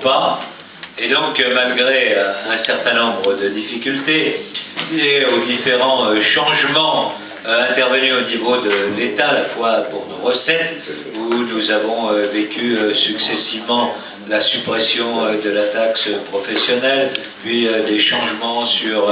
pas. Et donc, malgré un certain nombre de difficultés et aux différents changements intervenus au niveau de l'État, à la fois pour nos recettes, où nous avons vécu successivement la suppression de la taxe professionnelle, puis des changements sur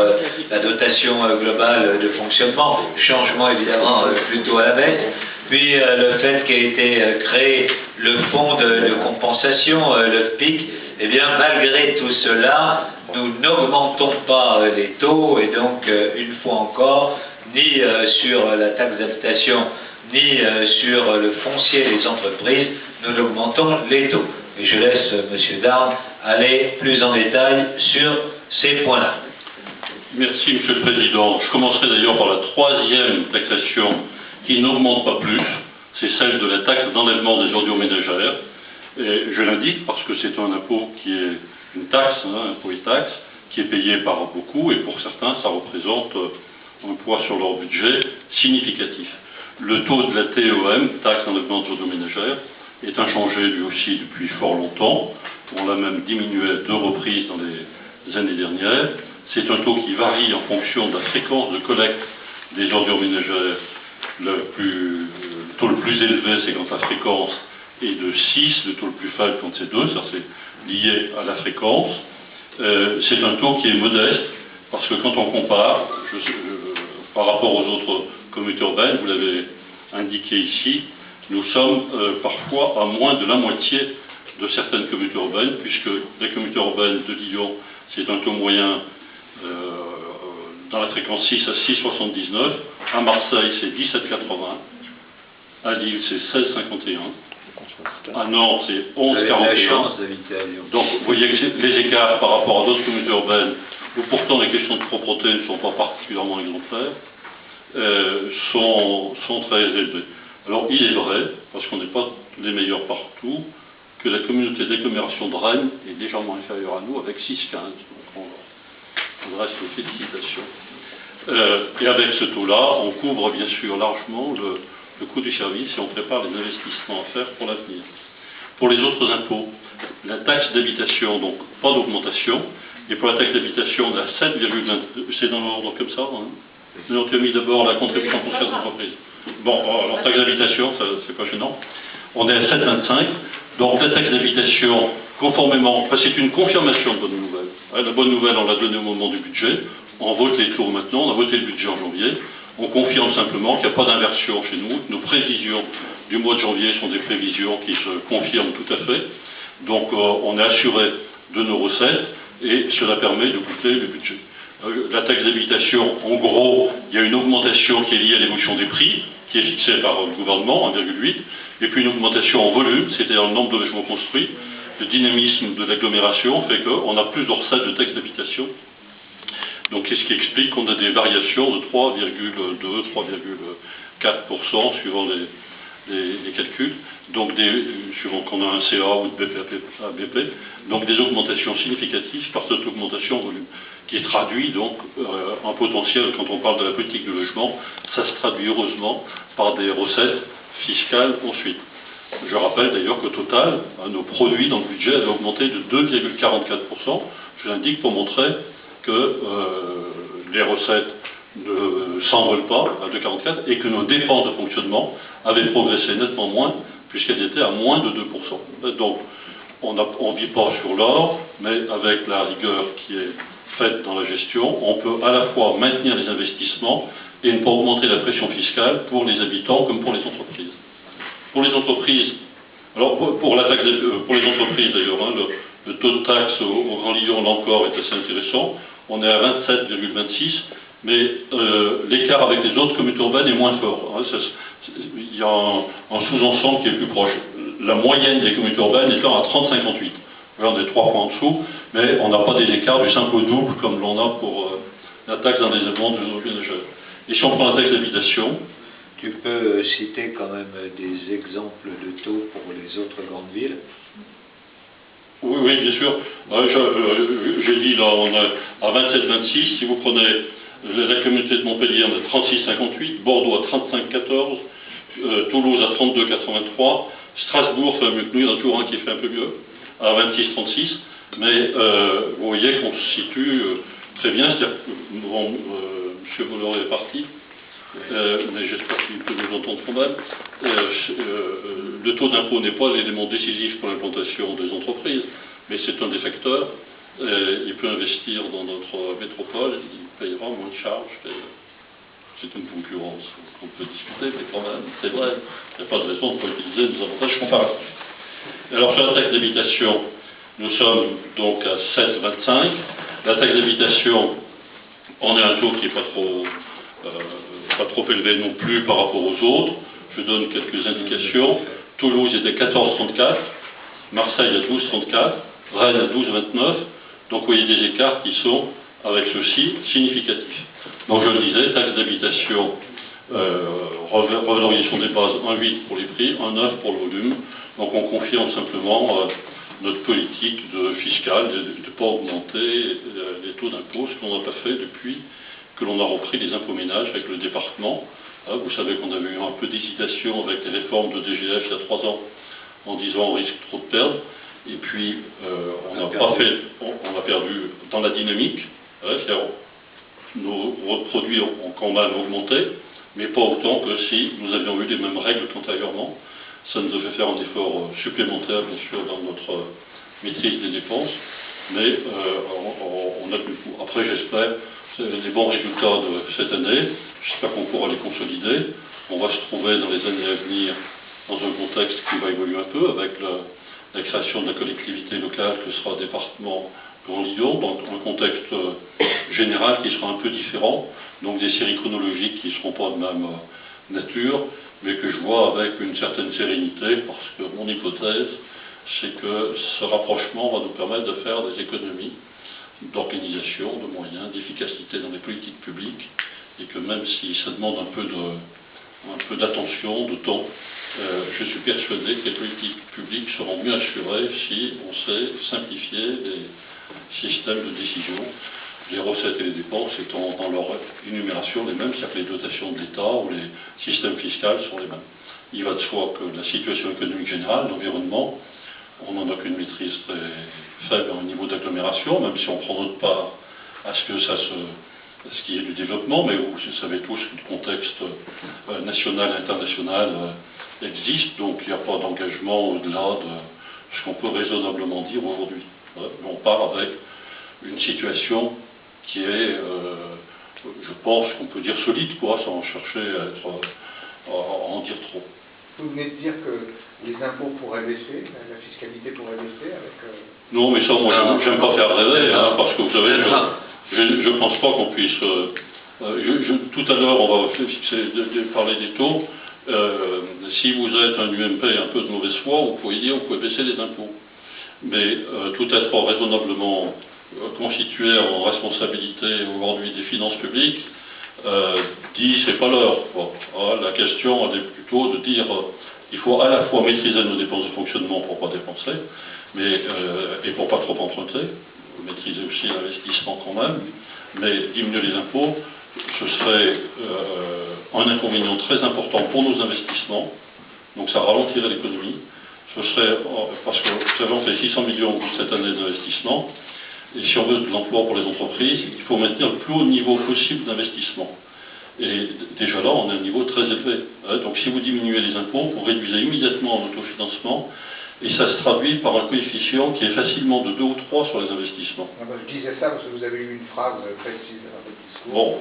la dotation globale de fonctionnement, changement évidemment plutôt à la baisse, puis le fait qu'a été créé le fonds de compensation, le FPIC. Eh bien, malgré tout cela, nous n'augmentons pas les taux, et donc, une fois encore, ni sur la taxe d'habitation, ni sur le foncier des entreprises, nous n'augmentons les taux. Et je laisse M. Darn aller plus en détail sur ces points-là. Merci, M. le Président. Je commencerai d'ailleurs par la troisième taxation qui n'augmente pas plus, c'est celle de la taxe d'enlèvement des ordures ménagères. Et je l'indique parce que c'est un impôt qui est une taxe, impôt et taxe, qui est payé par beaucoup, et pour certains, ça représente un poids sur leur budget significatif. Le taux de la TEOM, taxe d'enlèvement des ordures ménagères, est inchangé lui aussi depuis fort longtemps. On l'a même diminué à 2 reprises dans les années dernières. C'est un taux qui varie en fonction de la fréquence de collecte des ordures ménagères. Le taux le plus élevé, c'est quand la fréquence est de 6, le taux le plus faible quand c'est 2, ça c'est lié à la fréquence. C'est un taux qui est modeste, parce que quand on compare, par rapport aux autres communautés urbaines, vous l'avez indiqué ici, nous sommes parfois à moins de la moitié de certaines communautés urbaines, puisque les communautés urbaines de Lyon, c'est un taux moyen dans la fréquence 6 à 6,79, à Marseille c'est 17,80, à Lille c'est 16,51, à Nantes c'est 11,41. Donc vous voyez que les écarts par rapport à d'autres communautés urbaines, où pourtant les questions de propreté ne sont pas particulièrement exemplaires, sont très élevés. Alors il est vrai, parce qu'on n'est pas les meilleurs partout, que la communauté d'agglomération de Rennes est légèrement inférieure à nous, avec 6,15. Donc on reste aux félicitations. Et avec ce taux-là, on couvre bien sûr largement le coût du service et on prépare les investissements à faire pour l'avenir. Pour les autres impôts, la taxe d'habitation, donc pas d'augmentation, et pour la taxe d'habitation, on a 7,22, c'est dans l'ordre comme ça, hein. Nous avons mis d'abord la contribution foncière d'entreprise. Bon, alors taxe d'habitation, c'est pas gênant. On est à 7,25, donc la taxe d'habitation, conformément, c'est une confirmation de bonne nouvelle. La bonne nouvelle, on l'a donnée au moment du budget, on vote les tours maintenant, on a voté le budget en janvier, on confirme simplement qu'il n'y a pas d'inversion chez nous, nos prévisions du mois de janvier sont des prévisions qui se confirment tout à fait, donc on est assuré de nos recettes, et cela permet de boucler le budget. La taxe d'habitation, en gros, il y a une augmentation qui est liée à l'évolution des prix, qui est fixée par le gouvernement, 1,8, et puis une augmentation en volume, c'est-à-dire le nombre de logements construits. Le dynamisme de l'agglomération fait qu'on a plus de recettes de taxe d'habitation. Donc c'est ce qui explique qu'on a des variations de 3,2, 3,4% suivant les calculs, donc suivant qu'on a un CA ou de BP, donc des augmentations significatives par cette augmentation en volume, qui est traduit donc en potentiel, quand on parle de la politique de logement, ça se traduit heureusement par des recettes fiscales ensuite. Je rappelle d'ailleurs qu'au total, nos produits dans le budget avaient augmenté de 2,44%, je l'indique pour montrer que les recettes ne s'envolent pas à 2,44 et que nos dépenses de fonctionnement avaient progressé nettement moins, puisqu'elles étaient à moins de 2%. Donc, on ne vit pas sur l'or, mais avec la rigueur qui est faite dans la gestion, on peut à la fois maintenir les investissements et ne pas augmenter la pression fiscale pour les habitants comme pour les entreprises. Pour les entreprises, alors pour les entreprises d'ailleurs, hein, le taux de taxe au Grand Lyon, là encore, est assez intéressant. On est à 27,26, mais l'écart avec les autres communautés urbaines est moins fort. Hein. Il y a un sous-ensemble qui est plus proche. La moyenne des communautés urbaines étant à 30,58. On est 3 points en dessous, mais on n'a pas des écarts du simple au double comme l'on a pour la taxe d'enlèvement des ordures ménagères. Et si on prend la taxe d'habitation, tu peux citer quand même des exemples de taux pour les autres grandes villes? Oui, oui, bien sûr. J'ai dit, là, on est à 27,26. Si vous prenez la communauté de Montpellier, on est à 36,58. Bordeaux à 35,14. Toulouse à 32,83. Strasbourg fait mieux que nous. Il y en a toujours un qui fait un peu mieux. à 26,36, mais vous voyez qu'on se situe très bien, c'est-à-dire que bon, M. Bolloré est parti, mais j'espère qu'il peut nous entendre quand même. Le taux d'impôt n'est pas l'élément décisif pour l'implantation des entreprises, mais c'est un des facteurs. Il peut investir dans notre métropole, il payera moins de charges. C'est une concurrence qu'on peut discuter, mais quand même, c'est vrai. Il n'y a pas de raison de ne pas utiliser des avantages comparatifs. Alors sur la taxe d'habitation, nous sommes donc à 7,25. La taxe d'habitation, on a un taux qui n'est pas trop élevé non plus par rapport aux autres. Je donne quelques indications. Toulouse était 14,34, Marseille à 12,34, Rennes à 12,29. Donc vous voyez des écarts qui sont, avec ceci, significatifs. Donc je le disais, taxe d'habitation, revalorisation des bases, 1,8 pour les prix, 1,9 pour le volume. Donc on confirme simplement notre politique fiscale de ne pas augmenter les taux d'impôt, ce qu'on n'a pas fait depuis que l'on a repris les impôts ménages avec le département. Vous savez qu'on avait eu un peu d'hésitation avec les réformes de DGF il y a 3 ans, en disant on risque trop de perdre. Et puis on a perdu dans la dynamique. Nos produits ont quand même augmenté, mais pas autant que si nous avions eu les mêmes règles qu'antérieurement. Ça nous a fait faire un effort supplémentaire, bien sûr, dans notre maîtrise des dépenses, mais on a tenu le coup. Après, j'espère des bons résultats de cette année. J'espère qu'on pourra les consolider. On va se trouver dans les années à venir dans un contexte qui va évoluer un peu avec la création de la collectivité locale que sera le département Grand Lyon, dans un contexte général qui sera un peu différent, donc des séries chronologiques qui ne seront pas de même nature, mais que je vois avec une certaine sérénité, parce que mon hypothèse, c'est que ce rapprochement va nous permettre de faire des économies d'organisation, de moyens, d'efficacité dans les politiques publiques, et que même si ça demande un peu d'attention, de temps, je suis persuadé que les politiques publiques seront mieux assurées si on sait simplifier les systèmes de décision, les recettes et les dépenses étant dans leur énumération les mêmes, c'est-à-dire que les dotations de l'État ou les systèmes fiscaux sont les mêmes. Il va de soi que la situation économique générale, l'environnement, on n'en a qu'une maîtrise très faible au niveau d'agglomération, même si on prend notre part à ce qu'il y ait du développement, mais vous savez tous que le contexte national et international existe, donc il n'y a pas d'engagement au-delà de ce qu'on peut raisonnablement dire aujourd'hui. On part avec une situation qui est, je pense qu'on peut dire solide, quoi, sans chercher à en dire trop. Vous venez de dire que les impôts pourraient baisser, la fiscalité pourrait baisser avec... Non, mais ça, moi, j'aime pas faire rêver, hein, parce que vous savez, je ne pense pas qu'on puisse... tout à l'heure, on va parler des taux. Si vous êtes un UMP un peu de mauvaise foi, vous pouvez dire vous pouvez baisser les impôts. Mais tout être raisonnablement constitué en responsabilité aujourd'hui des finances publiques dit c'est pas l'heure. La question elle est plutôt de dire il faut à la fois maîtriser nos dépenses de fonctionnement pour pas dépenser, et pour pas trop emprunter, maîtriser aussi l'investissement quand même, mais diminuer les impôts, ce serait un inconvénient très important pour nos investissements, donc ça ralentirait l'économie. Ce serait, parce que vous savez, on fait 600 millions cette année d'investissement, et si on veut de l'emploi pour les entreprises, il faut maintenir le plus haut niveau possible d'investissement. Et déjà là, on a un niveau très élevé. Donc si vous diminuez les impôts, vous réduisez immédiatement l'autofinancement, et ça se traduit par un coefficient qui est facilement de 2 ou 3 sur les investissements. Je disais ça parce que vous avez eu une phrase précise dans votre discours. Bon,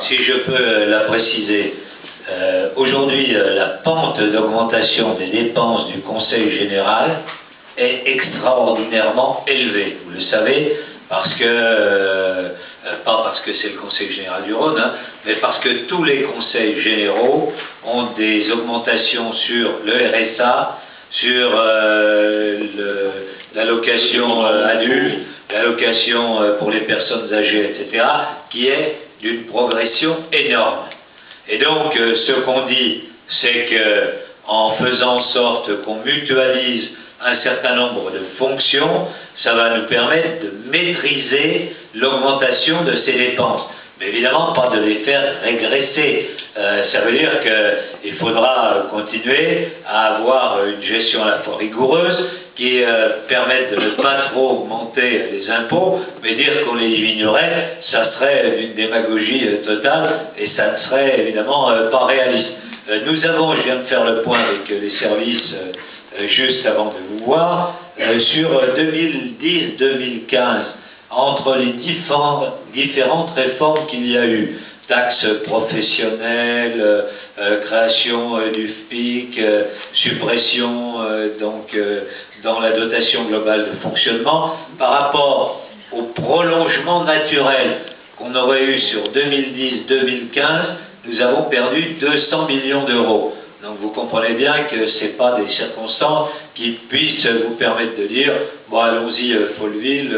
si je peux la préciser. Aujourd'hui, la pente d'augmentation des dépenses du Conseil général est extraordinairement élevée. Vous le savez, parce que, pas parce que c'est le Conseil général du Rhône, hein, mais parce que tous les conseils généraux ont des augmentations sur le RSA, sur l'allocation adulte, l'allocation pour les personnes âgées, etc., qui est d'une progression énorme. Et donc, ce qu'on dit, c'est qu'en faisant en sorte qu'on mutualise un certain nombre de fonctions, ça va nous permettre de maîtriser l'augmentation de ces dépenses. Mais évidemment, pas de les faire régresser. Ça veut dire qu'il faudra continuer à avoir une gestion à la fois rigoureuse qui permette de ne pas trop augmenter les impôts, mais dire qu'on les diminuerait, ça serait une démagogie totale et ça ne serait évidemment pas réaliste. Nous avons, je viens de faire le point avec les services juste avant de vous voir, sur 2010-2015, entre les différentes réformes qu'il y a eu, taxes professionnelles, création du FPIC, suppression dans la dotation globale de fonctionnement, par rapport au prolongement naturel qu'on aurait eu sur 2010-2015, nous avons perdu 200 millions d'euros. Donc vous comprenez bien que ce n'est pas des circonstances qui puissent vous permettre de dire « bon allons-y Folleville,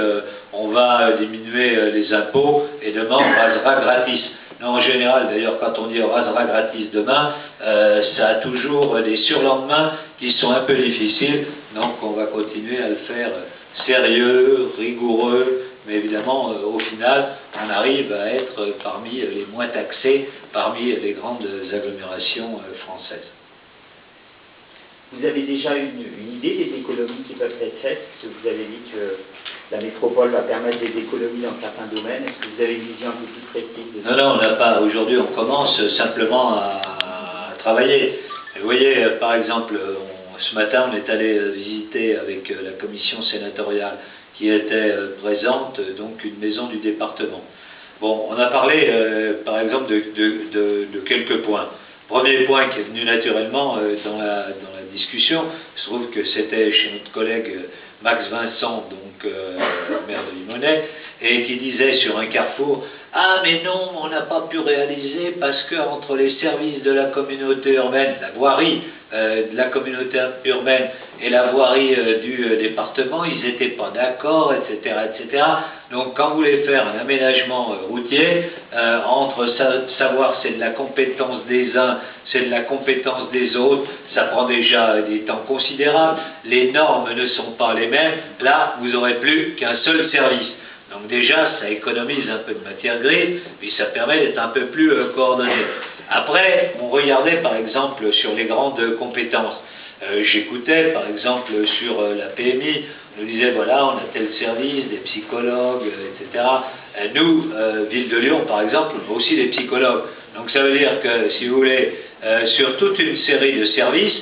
on va diminuer les impôts et demain on rasera gratis ». Non, en général, d'ailleurs, quand on dit on rasera gratis demain, ça a toujours des surlendemains qui sont un peu difficiles, donc on va continuer à le faire sérieux, rigoureux, mais évidemment, au final, on arrive à être parmi les moins taxés, parmi les grandes agglomérations françaises. Vous avez déjà une idée des économies qui peuvent être faites? Parce que vous avez dit que la métropole va permettre des économies dans certains domaines. Est-ce que vous avez une vision un peu plus précise de ça? Non, on n'a pas. Aujourd'hui, on commence simplement à travailler. Et vous voyez, par exemple, ce matin, on est allé visiter avec la commission sénatoriale qui était présente, donc une maison du département. Bon, on a parlé, par exemple, de quelques points. Premier point qui est venu naturellement dans la discussion, il se trouve que c'était chez notre collègue Max Vincent, donc maire de Limonest, et qui disait sur un carrefour « Ah mais non, on n'a pas pu réaliser parce que entre les services de la communauté urbaine, la voirie de la communauté urbaine et la voirie du département, ils n'étaient pas d'accord, etc., etc. » Donc quand vous voulez faire un aménagement routier, entre savoir c'est de la compétence des uns, c'est de la compétence des autres, ça prend déjà des temps considérables, les normes ne sont pas les mêmes, là vous n'aurez plus qu'un seul service. Donc déjà, ça économise un peu de matière grise, puis ça permet d'être un peu plus coordonné. Après, on regardait par exemple sur les grandes compétences. J'écoutais par exemple sur la PMI, on nous disait voilà, on a tel service, des psychologues, etc. Nous, Ville de Lyon par exemple, on a aussi des psychologues. Donc ça veut dire que, si vous voulez, sur toute une série de services,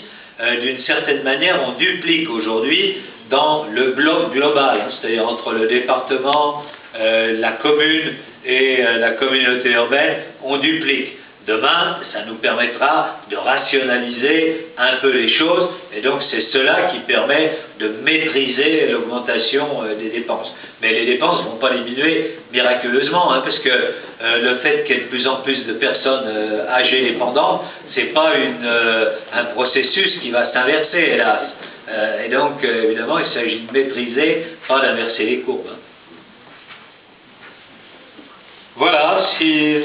d'une certaine manière, on duplique aujourd'hui dans le bloc global, c'est-à-dire entre le département, la commune et la communauté urbaine, on duplique. Demain, ça nous permettra de rationaliser un peu les choses, et donc c'est cela qui permet de maîtriser l'augmentation des dépenses. Mais les dépenses ne vont pas diminuer miraculeusement, parce que le fait qu'il y ait de plus en plus de personnes âgées dépendantes, ce n'est pas un processus qui va s'inverser, hélas. Et donc, évidemment, il s'agit de maîtriser, pas d'inverser les courbes. Voilà, si...